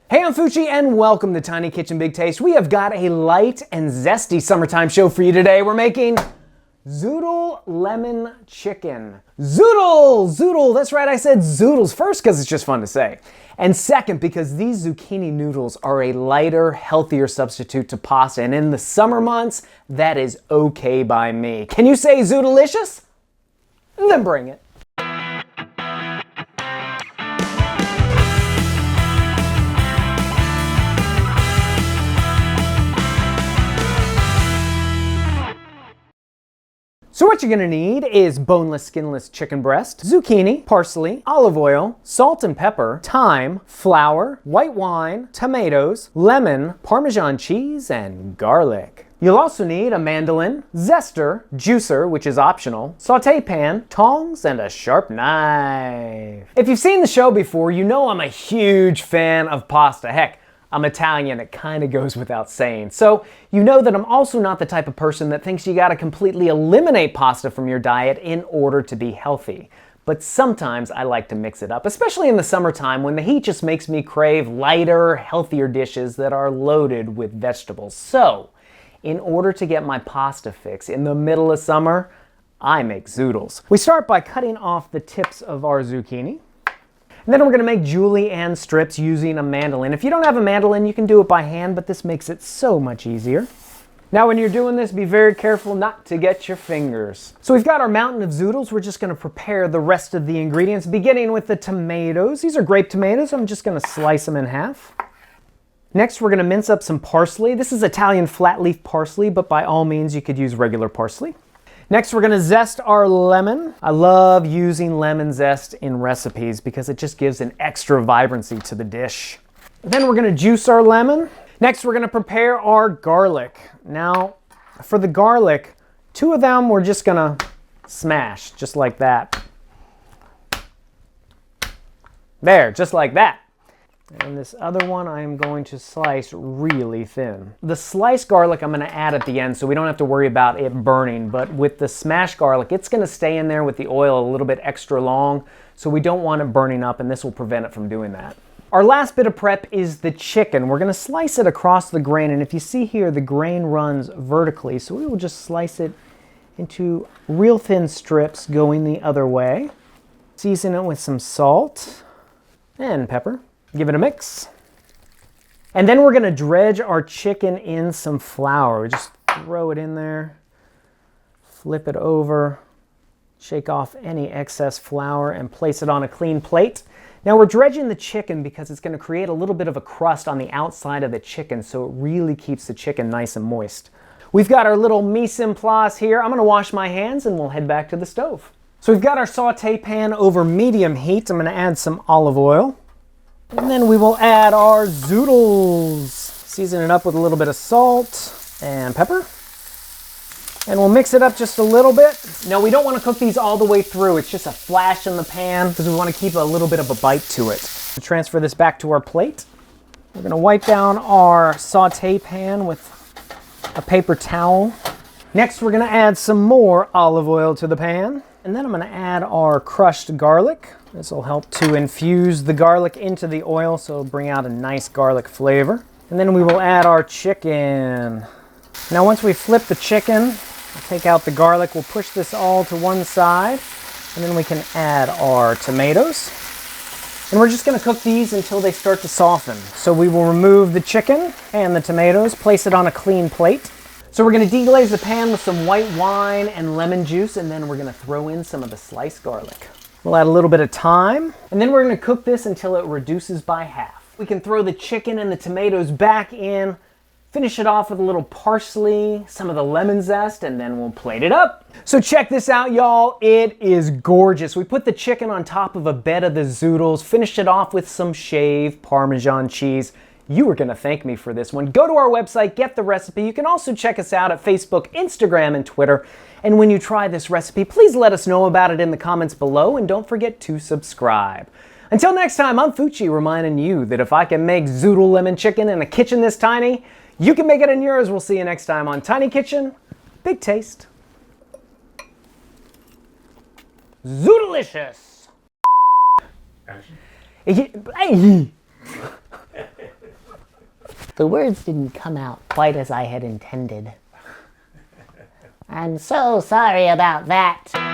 Hey, I'm Fucci and welcome to Tiny Kitchen Big Taste. We have got a light and zesty summertime show for you today. We're making Zoodle lemon chicken. Zoodle, that's right, I said zoodles first because it's just fun to say. And second, because these zucchini noodles are a lighter, healthier substitute to pasta. And in the summer months, that is okay by me. Can you say Zoodleicious? Then bring it. So what you're gonna need is boneless, skinless chicken breast, zucchini, parsley, olive oil, salt and pepper, thyme, flour, white wine, tomatoes, lemon, Parmesan cheese, and garlic. You'll also need a mandolin, zester, juicer, which is optional, saute pan, tongs, and a sharp knife. If you've seen the show before, you know I'm a huge fan of pasta. Heck, I'm Italian, it kind of goes without saying. So you know that I'm also not the type of person that thinks you gotta completely eliminate pasta from your diet in order to be healthy. But sometimes I like to mix it up, especially in the summertime when the heat just makes me crave lighter, healthier dishes that are loaded with vegetables. So, in order to get my pasta fix in the middle of summer, I make zoodles. We start by cutting off the tips of our zucchini. And then we're gonna make julienne strips using a mandolin. If you don't have a mandolin, you can do it by hand, but this makes it so much easier. Now when you're doing this, be very careful not to get your fingers. So we've got our mountain of zoodles. We're just gonna prepare the rest of the ingredients, beginning with the tomatoes. These are grape tomatoes. I'm just gonna slice them in half. Next, we're gonna mince up some parsley. This is Italian flat leaf parsley, but by all means, you could use regular parsley. Next, we're gonna zest our lemon. I love using lemon zest in recipes because it just gives an extra vibrancy to the dish. Then we're gonna juice our lemon. Next, we're gonna prepare our garlic. Now, for the garlic, 2 of them we're just gonna smash, just like that. There, just like that. And this other one I'm going to slice really thin. The sliced garlic I'm gonna add at the end so we don't have to worry about it burning, but with the smashed garlic, it's gonna stay in there with the oil a little bit extra long, so we don't want it burning up, and this will prevent it from doing that. Our last bit of prep is the chicken. We're gonna slice it across the grain, and if you see here, the grain runs vertically, so we will just slice it into real thin strips going the other way. Season it with some salt and pepper. Give it a mix. And then we're gonna dredge our chicken in some flour. We just throw it in there, flip it over, shake off any excess flour, and place it on a clean plate. Now we're dredging the chicken because it's gonna create a little bit of a crust on the outside of the chicken, so it really keeps the chicken nice and moist. We've got our little mise en place here. I'm gonna wash my hands and we'll head back to the stove. So we've got our saute pan over medium heat. I'm gonna add some olive oil. And then we will add our zoodles. Season it up with a little bit of salt and pepper. And we'll mix it up just a little bit. Now we don't want to cook these all the way through. It's just a flash in the pan because we want to keep a little bit of a bite to it. We'll transfer this back to our plate. We're going to wipe down our saute pan with a paper towel. Next we're going to add some more olive oil to the pan. And then I'm going to add our crushed garlic. This will help to infuse the garlic into the oil, so it'll bring out a nice garlic flavor. And then we will add our chicken. Now once we flip the chicken, we'll take out the garlic, we'll push this all to one side, and then we can add our tomatoes. And we're just going to cook these until they start to soften. So we will remove the chicken and the tomatoes, place it on a clean plate. So we're going to deglaze the pan with some white wine and lemon juice, and then we're going to throw in some of the sliced garlic. We'll add a little bit of thyme, and then we're going to cook this until it reduces by half. We can throw the chicken and the tomatoes back in, finish it off with a little parsley, some of the lemon zest, and then we'll plate it up. So check this out, y'all. It is gorgeous. We put the chicken on top of a bed of the zoodles, finished it off with some shaved Parmesan cheese. You are going to thank me for this one. Go to our website, get the recipe. You can also check us out at Facebook, Instagram, and Twitter. And when you try this recipe, please let us know about it in the comments below, and don't forget to subscribe. Until next time, I'm Fucci reminding you that if I can make Zoodle lemon chicken in a kitchen this tiny, you can make it in yours. We'll see you next time on Tiny Kitchen, Big Taste. Zoodleicious! Action. Hey. The words didn't come out quite as I had intended. I'm so sorry about that.